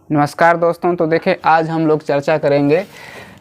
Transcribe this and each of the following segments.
नमस्कार दोस्तों। तो देखें, आज हम लोग चर्चा करेंगे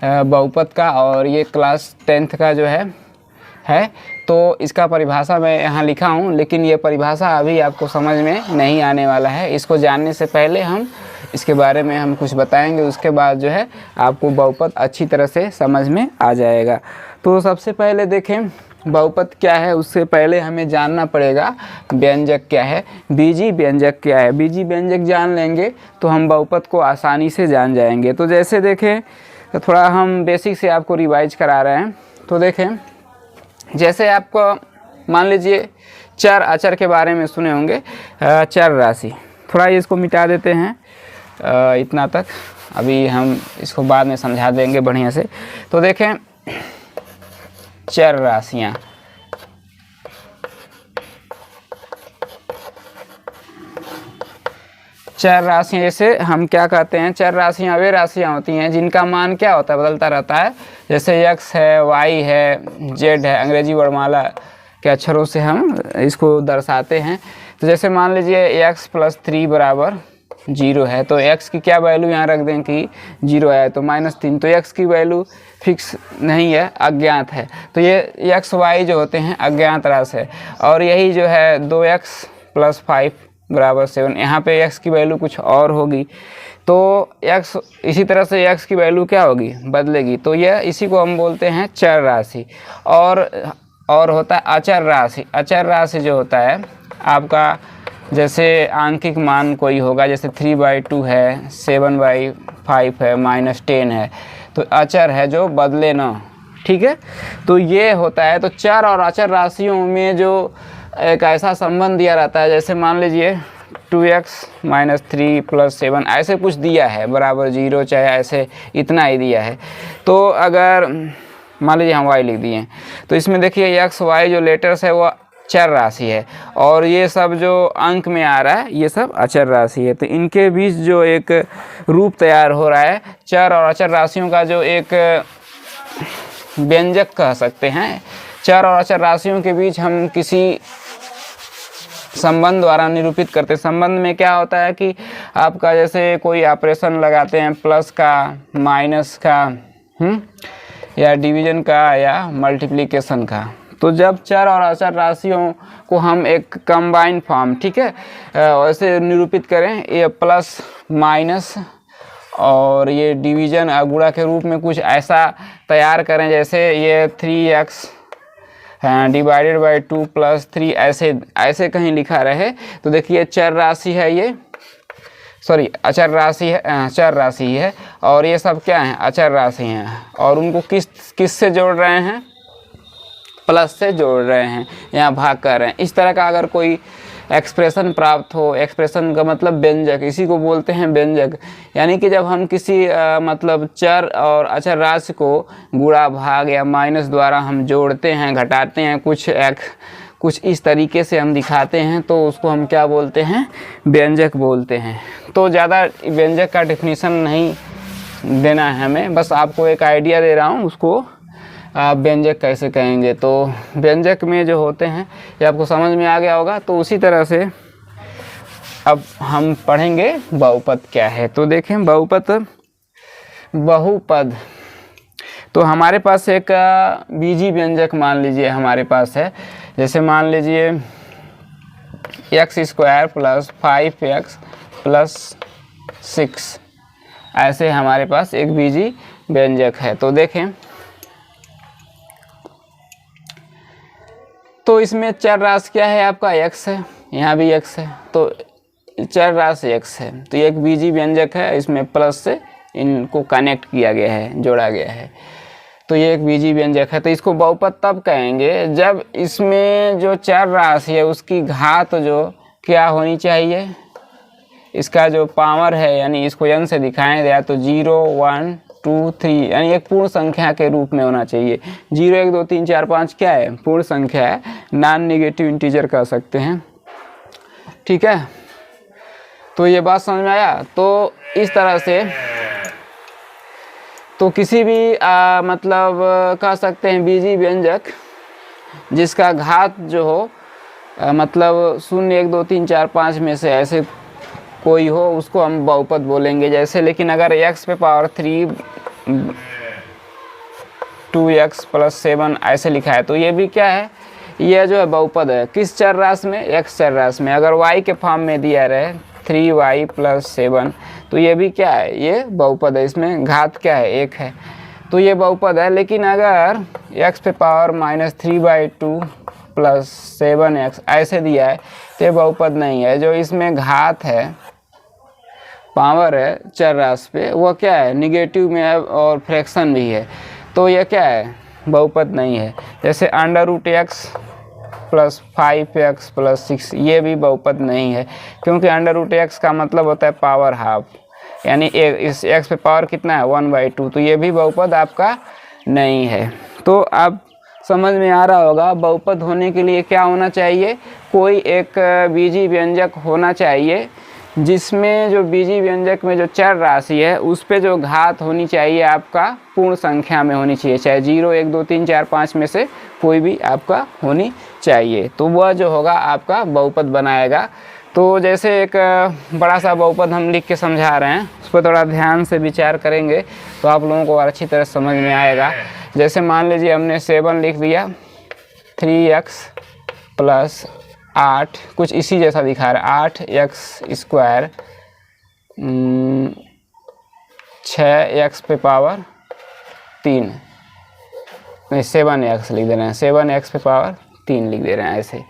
बहुपद का, और ये क्लास 10th का जो है तो इसका परिभाषा मैं यहाँ लिखा हूँ, लेकिन ये परिभाषा अभी आपको समझ में नहीं आने वाला है। इसको जानने से पहले हम इसके बारे में हम कुछ बताएंगे, उसके बाद जो है आपको बहुपद अच्छी तरह से समझ में आ जाएगा। तो सबसे पहले देखें बहुपद क्या है, उससे पहले हमें जानना पड़ेगा व्यंजक क्या है, बीजी व्यंजक क्या है। बीजी व्यंजक जान लेंगे तो हम बहुपद को आसानी से जान जाएंगे। तो जैसे देखें, तो थोड़ा हम बेसिक से आपको रिवाइज करा रहे हैं। तो देखें, जैसे आपको मान लीजिए चर अचर के बारे में सुने होंगे, चर राशि। थोड़ा इसको मिटा देते हैं इतना तक, अभी हम इसको बाद में समझा देंगे बढ़िया से। तो देखें, चर राशियाँ, चर राशियाँ जैसे हम क्या कहते हैं, चर राशियाँ वे राशियाँ होती हैं जिनका मान क्या होता है, बदलता रहता है। जैसे x है, y है, z है, अंग्रेजी वर्णमाला के अक्षरों से हम इसको दर्शाते हैं। तो जैसे मान लीजिए x + 3 = 0 है, तो x की क्या वैल्यू यहाँ रख दें कि 0 है, तो -3। तो x की वैल्यू फिक्स नहीं है, अज्ञात है। तो ये x y जो होते हैं अज्ञात राशि है। और यही जो है 2x + 5 = 7, यहाँ पे x की वैल्यू कुछ और होगी। तो x इसी तरह से x की वैल्यू क्या होगी, बदलेगी। तो यह इसी को हम बोलते हैं चर राशि। और होता है अचर राशि। अचर राशि जो होता है आपका, जैसे आंकिक मान कोई होगा, जैसे 3/2 है, 7/5 है, -10 है, तो अचर है जो बदले ना, ठीक है। तो ये होता है। तो चर और अचर राशियों में जो एक ऐसा संबंध दिया रहता है, जैसे मान लीजिए 2x - 3 + 7 ऐसे कुछ दिया है बराबर 0, चाहे ऐसे इतना ही दिया है। तो अगर मान लीजिए हम y लिख दिए, तो इसमें देखिए x y जो लेटर्स है वो चर राशि है, और ये सब जो अंक में आ रहा है ये सब अचर राशि है। तो इनके बीच जो एक रूप तैयार हो रहा है, चर और अचर राशियों का जो एक व्यंजक कह सकते हैं। चर और अचर राशियों के बीच हम किसी संबंध द्वारा निरूपित करते हैं। संबंध में क्या होता है कि आपका जैसे कोई ऑपरेशन लगाते हैं, प्लस का, माइनस का, या डिवीजन का, या मल्टीप्लिकेशन का। तो जब चर और अचर राशियों को हम एक कंबाइन फॉर्म, ठीक है, वैसे निरूपित करें, ये प्लस माइनस और ये डिवीजन गुणा के रूप में कुछ ऐसा तैयार करें, जैसे ये 3x / 2 + 3 ऐसे कहीं लिखा रहे, तो देखिए चर राशि है ये, सॉरी अचर राशि है, चर राशि है। और ये सब क्या है, अचर राशि हैं। और उनको किस से जोड़ रहे हैं, प्लस से जोड़ रहे हैं, यहाँ भाग कर रहे हैं। इस तरह का अगर कोई एक्सप्रेशन प्राप्त हो, एक्सप्रेशन का मतलब व्यंजक, इसी को बोलते हैं व्यंजक। यानी कि जब हम किसी मतलब चर और अचर राशि को गुणा, भाग या माइनस द्वारा हम जोड़ते हैं, घटाते हैं, कुछ इस तरीके से हम दिखाते हैं, तो उसको हम क्या बोलते हैं, व्यंजक बोलते हैं। तो ज़्यादा व्यंजक का डेफिनेशन नहीं देना है हमें, बस आपको एक आइडिया दे रहा हूँ, उसको आप व्यंजक कैसे कहेंगे। तो व्यंजक में जो होते हैं ये आपको समझ में आ गया होगा। तो उसी तरह से अब हम पढ़ेंगे बहुपद क्या है। तो देखें बहुपद, तो हमारे पास एक बीजी व्यंजक मान लीजिए हमारे पास है। जैसे मान लीजिए x² + 5x + 6, ऐसे हमारे पास एक बीजी व्यंजक है। तो देखें, तो इसमें चर राशि क्या है, आपका x है, यहाँ भी x है, तो चर राशि x है। तो ये एक बीजी व्यंजक है, इसमें प्लस से इनको कनेक्ट किया गया है, जोड़ा गया है। तो ये एक बीजी व्यंजक है। तो इसको बहुपद तब कहेंगे जब इसमें जो चर राशि है उसकी घात जो क्या होनी चाहिए, इसका जो पावर है, यानी इसको n से दिखाया गया, तो 0 1 2 3, यानी एक पूर्ण संख्या के रूप में होना चाहिए। 0 1 2 3 4 5 क्या है, पूर्ण संख्या है, नॉन नेगेटिव इंटीजर कह सकते हैं, ठीक है। तो ये बात समझ में आया। तो इस तरह से तो किसी भी मतलब कह सकते हैं बीजी व्यंजक जिसका घात जो हो मतलब 0 1 2 3 4 5 में से ऐसे कोई हो उसको हम बहुपद बोलेंगे जैसे। लेकिन अगर x पे पावर 3 2x + 7 ऐसे लिखा है तो ये भी क्या है, ये जो है बहुपद है। किस चर राशि में, x चर राशि में। अगर y के फॉर्म में दिया रहे 3y + 7 तो ये भी क्या है, ये बहुपद है। इसमें घात क्या है, 1 है, तो ये बहुपद है। लेकिन अगर x पे पावर -3/2 + 7x ऐसे दिया है तो ये बहुपद नहीं है। जो इसमें घात है, पावर है चर राशि पे, वो क्या है, निगेटिव में है और फ्रैक्शन भी है, तो ये क्या है, बहुपद नहीं है। जैसे √x + 5x + 6 ये भी बहुपद नहीं है, क्योंकि √x का मतलब होता है पावर हाफ, यानी इस x पे पावर कितना है 1/2, तो ये भी बहुपद आपका नहीं है। तो आप समझ में आ रहा होगा, बहुपद होने के लिए क्या होना चाहिए, कोई एक बीजी व्यंजक होना चाहिए जिसमें जो बीजी व्यंजक में जो चर राशि है उस पे जो घात होनी चाहिए आपका पूर्ण संख्या में होनी चाहिए, चाहे 0 1 2 3 4 5 में से कोई भी आपका होनी चाहिए, तो वह जो होगा आपका बहुपद बनाएगा। तो जैसे एक बड़ा सा बहुपद हम लिख के समझा रहे हैं, उस पर थोड़ा ध्यान से विचार करेंगे तो आप लोगों को अच्छी तरह समझ में आएगा। जैसे मान लीजिए हमने 7 लिख दिया, 3x + 8 कुछ इसी जैसा दिखा रहा है, 8x² 6x पे पावर 3, नहीं 7x लिख दे रहे हैं, 7x पे पावर 3 लिख दे रहे हैं ऐसे।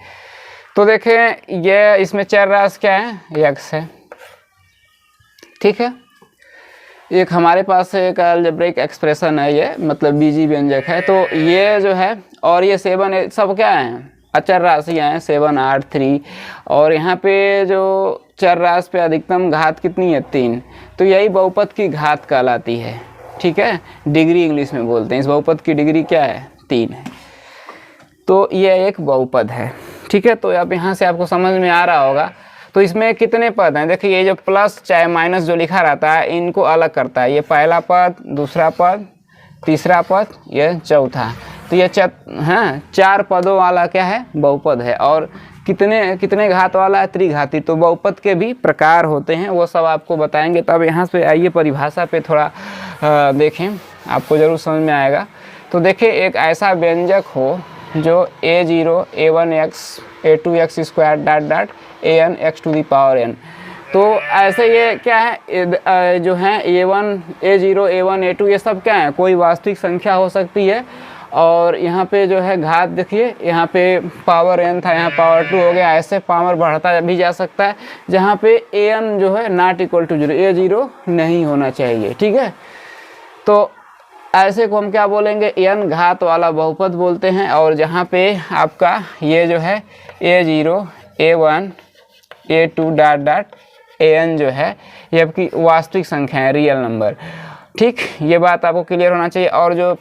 तो देखें ये इसमें चर राशि क्या है, x है, ठीक है। एक हमारे पास एक अलजेब्रिक एक्सप्रेशन है, ये मतलब बीजी व्यंजक है, तो ये जो है और ये 7 सब क्या है, अचर राशियाँ हैं 7 8 3, और यहाँ पे जो चर राशि पे अधिकतम घात कितनी है 3, तो यही बहुपद की घात कहलाती है, ठीक है। डिग्री इंग्लिश में बोलते हैं, इस बहुपद की डिग्री क्या है 3 है, तो ये एक बहुपद है, ठीक है। तो अब यहाँ से आपको समझ में आ रहा होगा। तो इसमें कितने पद हैं, देखिए ये जो प्लस चाहे माइनस जो लिखा रहता है इनको अलग करता है, ये पहला पद, दूसरा पद, तीसरा पद, ये चौथा, तो ये 4 पदों वाला क्या है, बहुपद है। और कितने घात वाला है, त्रिघाती। तो बहुपद के भी प्रकार होते हैं, वो सब आपको बताएंगे। तब यहाँ से आइए परिभाषा पे थोड़ा देखें, आपको ज़रूर समझ में आएगा। तो देखिए एक ऐसा व्यंजक हो जो a0 a1x a2x² ... an x⁴n, तो ऐसे ये क्या है, जो है a1 a0 a1 a2 ये सब क्या है, कोई वास्तविक संख्या हो सकती है। और यहाँ पे जो है घात देखिए, यहाँ पे पावर n था, यहाँ पावर 2 हो गया, ऐसे पावर बढ़ता भी जा सकता है, जहाँ पे an जो है ≠ 0, a0 नहीं होना चाहिए, ठीक है। तो ऐसे को हम क्या बोलेंगे, n घात वाला बहुपद बोलते हैं। और जहाँ पे आपका ये जो है a0 a1 a2 ... an जो है ये आपकी वास्तविक संख्या है, रियल नंबर, ठीक। ये बात आपको क्लियर होना चाहिए। और जो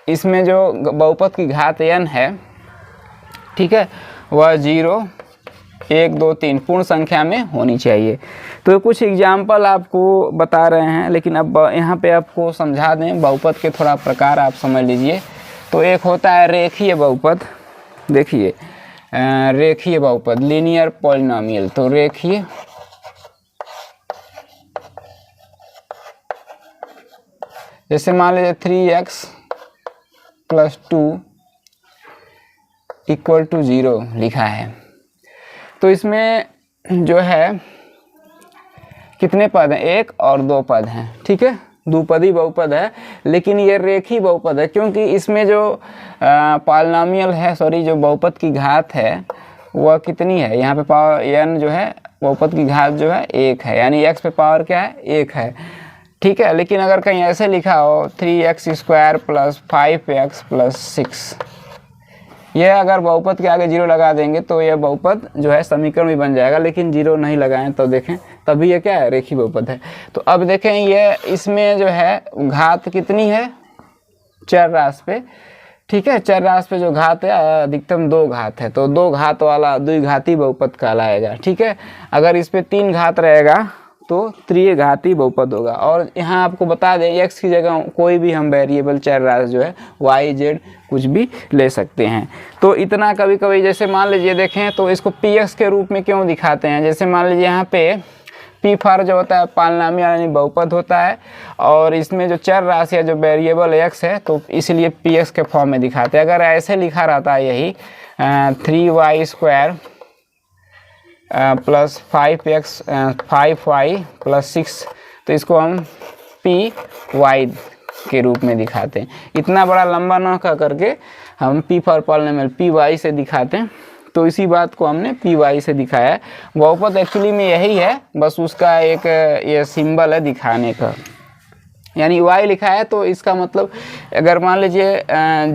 इसमें जो बहुपद की घात n है, ठीक है, वह 0 1 2 3 पूर्ण संख्या में होनी चाहिए। तो कुछ एग्जाम्पल आपको बता रहे हैं, लेकिन अब यहाँ पे आपको समझा दें बहुपद के थोड़ा प्रकार आप समझ लीजिए। तो एक होता है रेखीय बहुपद, देखिए रेखीय बहुपद, लीनियर पॉलिनोमियल। तो रेखीय जैसे मान लीजिए 3x + 2 = 0 लिखा है, तो इसमें जो है कितने पद हैं, 1 और 2 पद हैं, ठीक है, द्विपदी बहुपद है। लेकिन ये रेखीय बहुपद है क्योंकि इसमें जो पॉलिनोमियल है, सॉरी जो बहुपद की घात है वह कितनी है, यहाँ पे पावर n जो है बहुपद की घात जो है 1 है, यानी x पे पावर क्या है 1 है, ठीक है। लेकिन अगर कहीं ऐसे लिखा हो 3x² + 5x + 6, ये अगर बहुपद के आगे 0 लगा देंगे तो यह बहुपद जो है समीकरण भी बन जाएगा, लेकिन 0 नहीं लगाएं तो देखें तभी ये क्या है, रेखीय बहुपद है। तो अब देखें ये इसमें जो है घात कितनी है, चर राशि पे, ठीक है, चर राशि पे जो घात है अधिकतम 2 घात है, तो 2 घात वाला द्विघाती बहुपद कहलाएगा, ठीक है। अगर इस पे 3 घात रहेगा तो त्रिघाती बहुपद होगा। और यहाँ आपको बता दें x की जगह कोई भी हम वेरिएबल चर राशि जो है y z कुछ भी ले सकते हैं। तो इतना कभी कभी जैसे मान लीजिए देखें तो इसको px के रूप में क्यों दिखाते हैं, जैसे मान लीजिए यहाँ पे पी फॉर जो होता है पॉलिनोमियल यानी बहुपद होता है, और इसमें जो चर राशि है जो वेरिएबल x है तो इसलिए px के फॉर्म में दिखाते हैं। अगर ऐसे लिखा रहता है यही 3y² प्लस 5y प्लस 6 तो इसको हम py के रूप में दिखाते हैं। इतना बड़ा लंबा ना करके हम p फॉर पॉलिनोमियल py से दिखाते हैं, तो इसी बात को हमने py से दिखाया है। बहुपद एक्चुअली में यही है, बस उसका एक ये सिंबल है दिखाने का, यानी y लिखा है तो इसका मतलब अगर मान लीजिए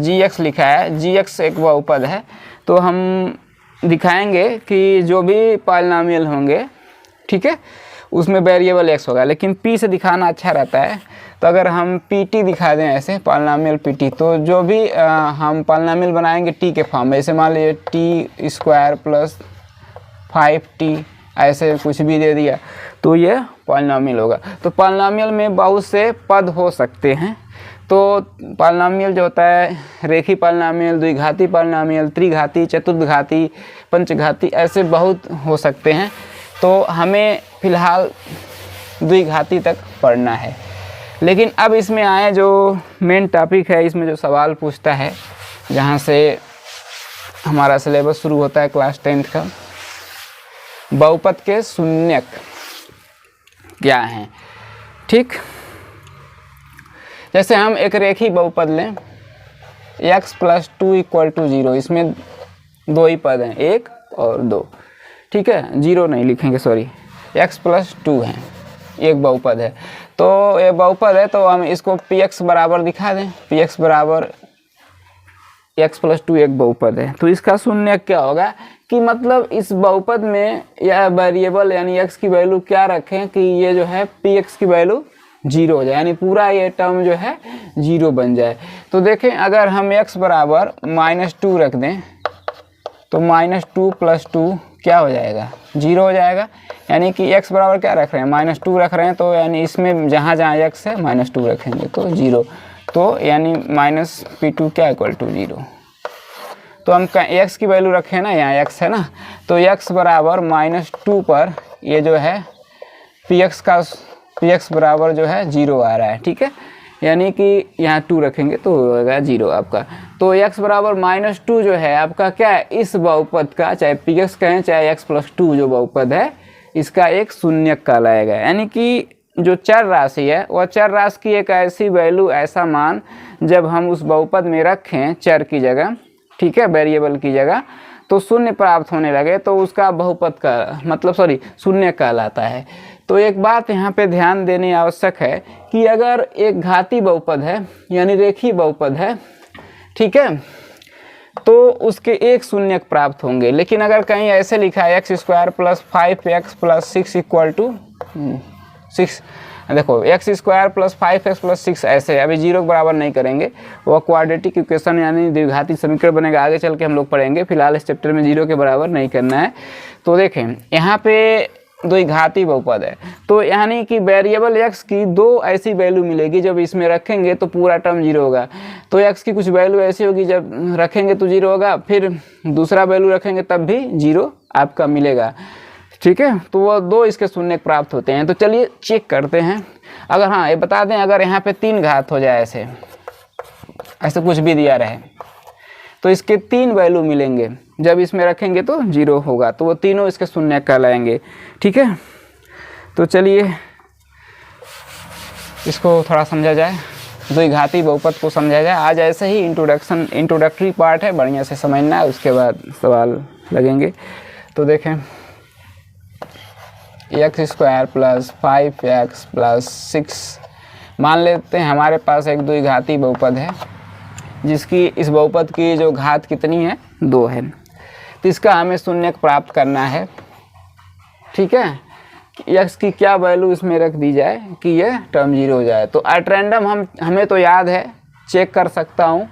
gx लिखा है, gx एक बहुपद है, तो हम दिखाएंगे कि जो भी पॉलिनोमियल होंगे, ठीक है, उसमें वेरिएबल x होगा, लेकिन p से दिखाना अच्छा रहता है। तो अगर हम pt दिखा दें ऐसे पॉलिनोमियल pt, तो जो भी हम पॉलिनोमियल बनाएंगे t के फॉर्म में, जैसे मान लीजिए t² प्लस 5t ऐसे कुछ भी दे दिया तो ये पॉलिनोमियल होगा। तो पॉलिनोमियल में बहुत से पद हो सकते हैं। तो पॉलिनोमियल जो होता है रेखी पॉलिनोमियल, द्विघाती पॉलिनोमियल, त्रिघाती, चतुर्घाती, पंचघाती, ऐसे बहुत हो सकते हैं। तो हमें फ़िलहाल द्विघाती तक पढ़ना है। लेकिन अब इसमें आए जो मेन टॉपिक है, इसमें जो सवाल पूछता है, जहाँ से हमारा सिलेबस शुरू होता है क्लास 10th का, बहुपद के शून्यक क्या हैं। ठीक, जैसे हम एक रेखी बहुपद लें x + 2 = 0, इसमें दो ही पद हैं, 1 और 2, ठीक है, 0 नहीं लिखेंगे, सॉरी, x + 2 है, एक बहुपद है। तो ये बहुपद है तो हम इसको px बराबर दिखा दें, px बराबर x + 2 एक बहुपद है। तो इसका शून्यक क्या होगा कि मतलब इस बहुपद में यह वेरिएबल यानी x की वैल्यू क्या रखें कि ये जो है px की वैल्यू 0 हो जाए, यानी पूरा ये टर्म जो है 0 बन जाए। तो देखें अगर हम x बराबर -2 रख दें तो -2 + 2 क्या हो जाएगा, 0 हो जाएगा। यानी कि x बराबर क्या रख रहे हैं, -2 रख रहे हैं, तो यानी इसमें जहाँ जहाँ x है -2 रखेंगे तो 0, तो यानी -p2 क्या = 0। तो हम x की वैल्यू रखें ना, यहाँ x है ना, तो x बराबर -2 पर ये जो है px बराबर जो है 0 आ रहा है, ठीक है, यानी कि यहाँ 2 रखेंगे तो होगा 0 आपका। तो x बराबर -2 जो है आपका क्या है, इस बहुपद का, चाहे px कहें चाहे x + 2 जो बहुपद है, इसका एक शून्यक कहलाएगा। यानी कि जो चर राशि है वह चर राशि की एक ऐसी वैल्यू, ऐसा मान जब हम उस बहुपद में रखें चर की जगह, ठीक है, वेरिएबल की जगह, तो शून्य प्राप्त होने लगे तो उसका बहुपद का मतलब शून्य कहलाता है। तो एक बात यहाँ पे ध्यान देनी आवश्यक है कि अगर एक घाती बहुपद है यानी रेखी बहुपद है, ठीक है, तो उसके एक शून्यक प्राप्त होंगे। लेकिन अगर कहीं ऐसे लिखा है x² + 5x + 6 = 6, देखो x² + 5x + 6 ऐसे, अभी 0 के बराबर नहीं करेंगे, वो क्वाड्रेटिक इक्वेशन यानी द्विघाती समीकरण बनेगा, आगे चल के हम लोग पढ़ेंगे। फिलहाल इस चैप्टर में 0 के बराबर नहीं करना है। तो देखें यहाँ पे द्विघाती बहुपद है, तो यानी कि वेरिएबल x की दो ऐसी वैल्यू मिलेगी, जब इसमें रखेंगे तो पूरा टर्म 0 होगा। तो x की कुछ वैल्यू ऐसी होगी जब रखेंगे तो 0 होगा, फिर दूसरा वैल्यू रखेंगे तब भी 0 आपका मिलेगा, ठीक है। तो वो दो इसके शून्य प्राप्त होते हैं। तो चलिए चेक करते हैं। अगर हाँ ये बता दें, अगर यहाँ पे 3 घात हो जाए, ऐसे कुछ भी दिया रहे, तो इसके 3 वैल्यू मिलेंगे, जब इसमें रखेंगे तो 0 होगा, तो वो तीनों इसके शून्य कहलाएंगे, ठीक है। तो चलिए इसको थोड़ा समझा जाए, द्विघाती बहुपद को समझा जाए। आज ऐसे ही इंट्रोडक्टरी पार्ट है, बढ़िया से समझना है, उसके बाद सवाल लगेंगे। तो देखें x² + 5x + 6, मान लेते हैं हमारे पास एक द्विघाती बहुपद है जिसकी इस बहुपद की जो घात कितनी है, 2 है। तो इसका हमें शून्यक प्राप्त करना है, ठीक है। x की क्या वैल्यू इसमें रख दी जाए कि यह टर्म 0 हो जाए। तो एट रैंडम हमें तो याद है, चेक कर सकता हूँ,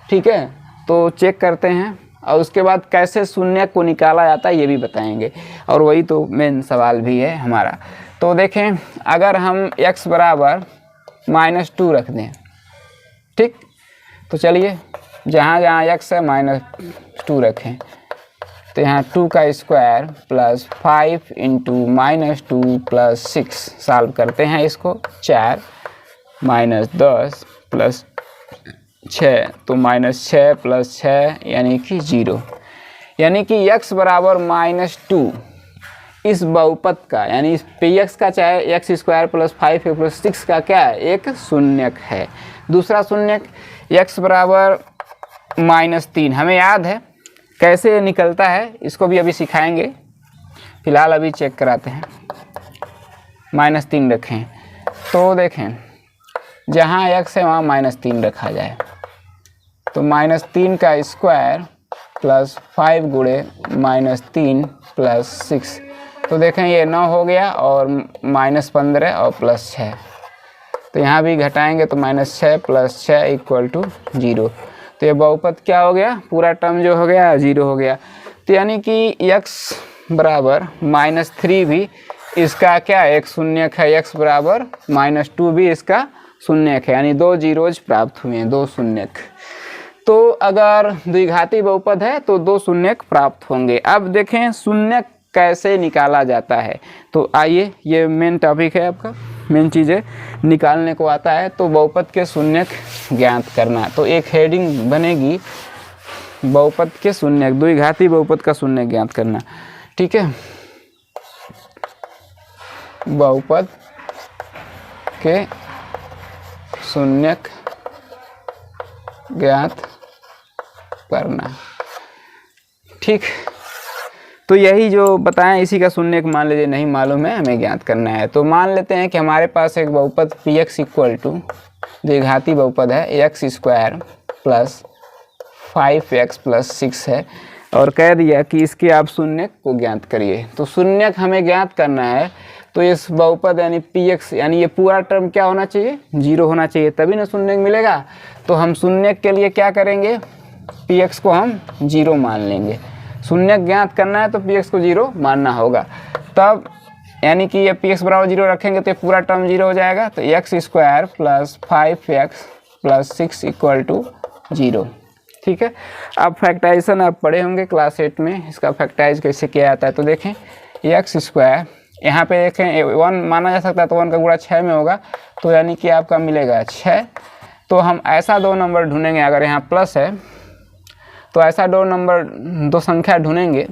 ठीक है। तो चेक करते हैं और उसके बाद कैसे शून्यक को निकाला जाता है ये भी बताएंगे, और वही तो मेन सवाल भी है हमारा। तो देखें अगर हम x बराबर -2 रख दें, ठीक, तो चलिए जहाँ जहाँ x है -2 रखें, तो यहाँ 2 का square plus 5 into minus 2 plus 6 solve करते हैं इसको। 4 माइनस 10 प्लस 6 तो माइनस 6 प्लस 6 यानी कि 0, यानी कि x बराबर -2 इस बहुपद का यानी इस px का चाहे एक्स स्क्वायर प्लस 5 प्लस 6 का क्या है, एक शून्यक है। दूसरा शून्यक x बराबर -3 हमें याद है कैसे निकलता है, इसको भी अभी सिखाएंगे, फिलहाल अभी चेक कराते हैं। -3 रखें तो देखें जहाँ x है वहाँ -3 रखा जाए, तो -3 का स्क्वायर प्लस 5 गुणे -3 प्लस 6, तो देखें ये 9 हो गया और -15 और प्लस 6, तो यहाँ भी घटाएंगे तो -6 प्लस 6 इक्वल टू 0। तो ये बहुपद क्या हो गया, पूरा टर्म जो हो गया 0 हो गया। तो यानी कि x बराबर -3 भी इसका क्या एक शून्यक है, x बराबर -2 भी इसका शून्यक है, यानी 2 जीरोज प्राप्त हुए हैं, 2 शून्यक। तो अगर द्विघाती बहुपद है तो 2 शून्यक प्राप्त होंगे। अब देखें शून्यक कैसे निकाला जाता है, तो आइए ये मेन टॉपिक है आपका, मेन चीज़ें निकालने को आता है। तो बहुपद के शून्यक ज्ञात करना, तो एक हेडिंग बनेगी बहुपद के शून्यक, द्विघाती बहुपद का शून्यक ज्ञात करना, ठीक है। बहुपद के शून्यक ज्ञात करना, ठीक। तो यही जो बताएं इसी का शून्यक मान लीजिए नहीं मालूम है, हमें ज्ञात करना है। तो मान लेते हैं कि हमारे पास एक बहुपद px इक्वल टू द्विघाती बहुपद है x square plus 5x plus 6 है, और कह दिया कि इसके आप शून्यक को ज्ञात करिए। तो शून्यक हमें ज्ञात करना है, तो इस बहुपद यानी px यानी ये पूरा टर्म क्या होना चाहिए, 0 होना चाहिए, तभी ना शून्यक मिलेगा। तो हम शून्यक के लिए क्या करेंगे, px को हम 0 मान लेंगे। शून्यक ज्ञात करना है तो px को 0 मानना होगा, तब यानी कि ये px बराबर 0 रखेंगे तो ये पूरा टर्म 0 हो जाएगा। तो X square plus 5x plus 6 equal to 0, ठीक है। अब फैक्टराइजेशन आप पढ़े होंगे क्लास 8 में, इसका फैक्टराइज कैसे किया जाता है। तो देखें एक्स स्क्वायर, यहाँ पे देखें 1 माना जा सकता है, तो 1 का गुणा 6 में होगा, तो यानी कि आपका मिलेगा 6। तो हम ऐसा 2 नंबर ढूंढेंगे, अगर यहाँ प्लस है तो ऐसा 2 संख्या ढूंढेंगे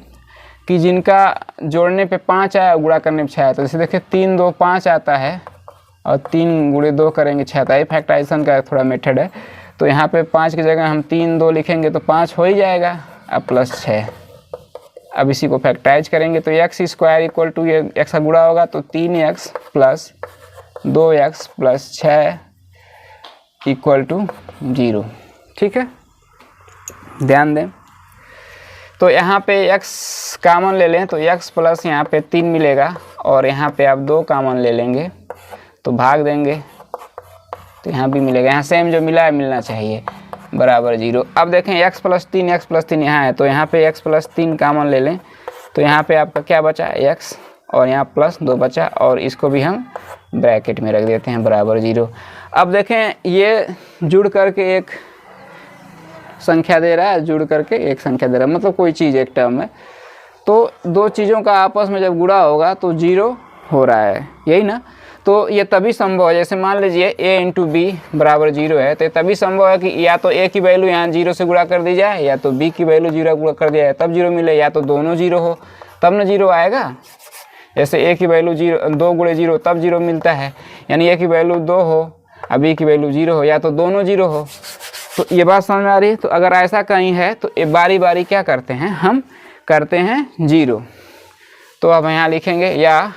कि जिनका जोड़ने पे 5 आया और गुणा करने पे 6 आया। तो जैसे देखिए 3 2 5 आता है और 3 गुणे 2 करेंगे 6 आता है। ये फैक्टराइजेशन का थोड़ा मेथड है। तो यहाँ पे 5 की जगह हम 3 2 लिखेंगे तो 5 हो ही जाएगा, अब प्लस 6। अब इसी को फैक्टराइज करेंगे तो एक्स स्क्वायर इक्वल टू ये एक्स का गुणा होगा तो 3x plus 2x plus 6 equal to 0, ठीक है, ध्यान दें। तो यहाँ पे x कामन ले लें तो x प्लस यहाँ पे 3 मिलेगा, और यहाँ पे आप 2 कामन ले लेंगे तो भाग देंगे तो यहाँ भी मिलेगा, यहाँ सेम जो मिला है मिलना चाहिए, बराबर 0। अब देखें x प्लस 3 यहाँ है, तो यहाँ पे x प्लस 3 कामन ले लें तो यहाँ पे आपका क्या बचा, x, और यहाँ प्लस 2 बचा, और इसको भी हम ब्रैकेट में रख देते हैं, बराबर 0। अब देखें ये जुड़ करके एक संख्या दे रहा है, जुड़ करके एक संख्या दे रहा है, मतलब कोई चीज़ एक टर्म है। तो 2 चीज़ों का आपस में जब गुणा होगा तो 0 हो रहा है, यही ना। तो ये तभी संभव है, जैसे मान लीजिए a इंटू बी बराबर 0 है, तो ये तभी संभव है कि या तो a की वैल्यू यहाँ 0 से गुणा कर दी जाए, या तो b की वैल्यू 0 गुणा कर दिया जाए तब 0 मिले, या तो दोनों 0 हो तब ना 0 आएगा। जैसे a की वैल्यू 2 गुणे 0 तब 0 मिलता है, यानी a की वैल्यू 2 हो अब b की वैल्यू 0 हो, या तो दोनों 0 हो। तो ये बात समझ में आ रही है। तो अगर ऐसा कहीं है तो ये बारी बारी क्या करते हैं, हम करते हैं 0। तो अब यहाँ लिखेंगे या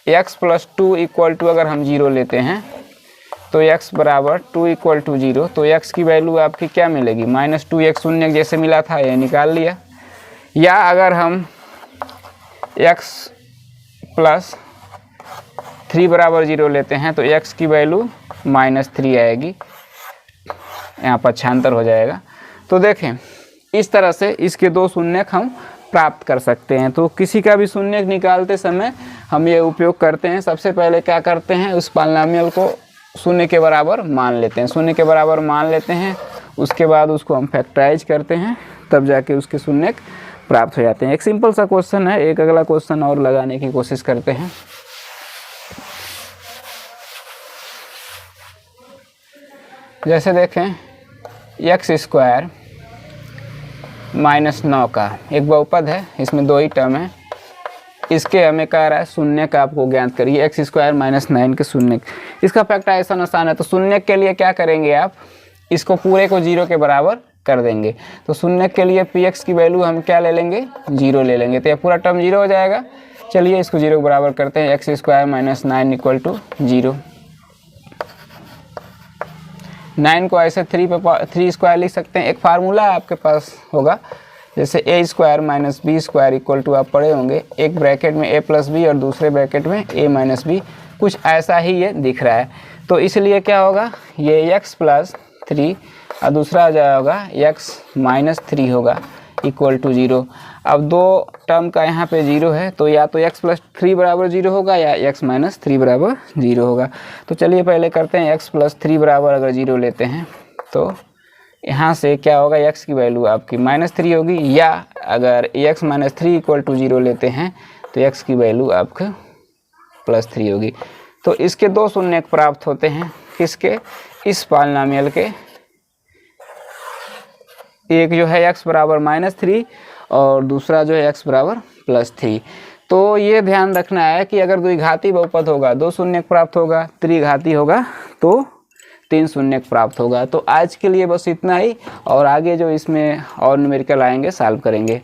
x प्लस 2 इक्वल टू, अगर हम 0 लेते हैं तो x बराबर 2 इक्वल टू 0, तो x की वैल्यू आपकी क्या मिलेगी, -2x शून्य जैसे मिला था ये निकाल लिया। या अगर हम x प्लस 3 बराबर 0 लेते हैं तो x की वैल्यू -3 आएगी, यहाँ पर पक्षांतर हो जाएगा। तो देखें इस तरह से इसके 2 शून्यक हम प्राप्त कर सकते हैं। तो किसी का भी शून्यक निकालते समय हम ये उपयोग करते हैं। सबसे पहले क्या करते हैं, उस पॉलिनोमियल को शून्य के बराबर मान लेते हैं, शून्य के बराबर मान लेते हैं, उसके बाद उसको हम फैक्टराइज करते हैं, तब जाके उसके शून्यक प्राप्त हो जाते हैं। एक सिंपल सा क्वेश्चन है, एक अगला क्वेश्चन और लगाने की कोशिश करते हैं। जैसे देखें एक्स स्क्वायर -9 का एक बहुपद है, इसमें 2 ही टर्म है, इसके हमें कह रहा है शून्य का आपको ज्ञात करिए, एक्स स्क्वायर -9 के शून्य। इसका फैक्टराइजेशन आसान है, तो शून्य के लिए क्या करेंगे आप, इसको पूरे को 0 के बराबर कर देंगे। तो शून्य के लिए पी एक्स की वैल्यू हम क्या ले लेंगे, 0 ले लेंगे, तो यह पूरा टर्म 0 हो जाएगा। चलिए इसको 0 के बराबर करते हैं, एक्स स्क्वायर -9 = 0। 9 को ऐसे 3 स्क्वायर लिख सकते हैं। एक फार्मूला आपके पास होगा, जैसे a स्क्वायर - b स्क्वायर = आप पढ़े होंगे, एक ब्रैकेट में a + b और दूसरे ब्रैकेट में a - b, कुछ ऐसा ही ये दिख रहा है। तो इसलिए क्या होगा, ये x + 3 और दूसरा आ जाएगा x - 3 होगा = 0। अब 2 टर्म का यहाँ पे 0 है, तो या तो x + 3 बराबर 0 होगा या x - 3 बराबर 0 होगा। तो चलिए पहले करते हैं x + 3 बराबर अगर 0 लेते हैं तो यहाँ से क्या होगा, x की वैल्यू आपकी -3 होगी, या अगर x - 3 = 0 लेते हैं तो x की वैल्यू आपका +3 होगी। तो इसके 2 शून्य प्राप्त होते हैं, किसके, इस पॉलिनोमियल के। एक जो है x बराबर -3 और दूसरा जो है x बराबर +3। तो ये ध्यान रखना है कि अगर द्विघाती बहुपद होगा 2 शून्य प्राप्त होगा, त्रिघाती होगा तो 3 शून्य प्राप्त होगा। तो आज के लिए बस इतना ही, और आगे जो इसमें और न्यूमेरिकल आएंगे सॉल्व करेंगे।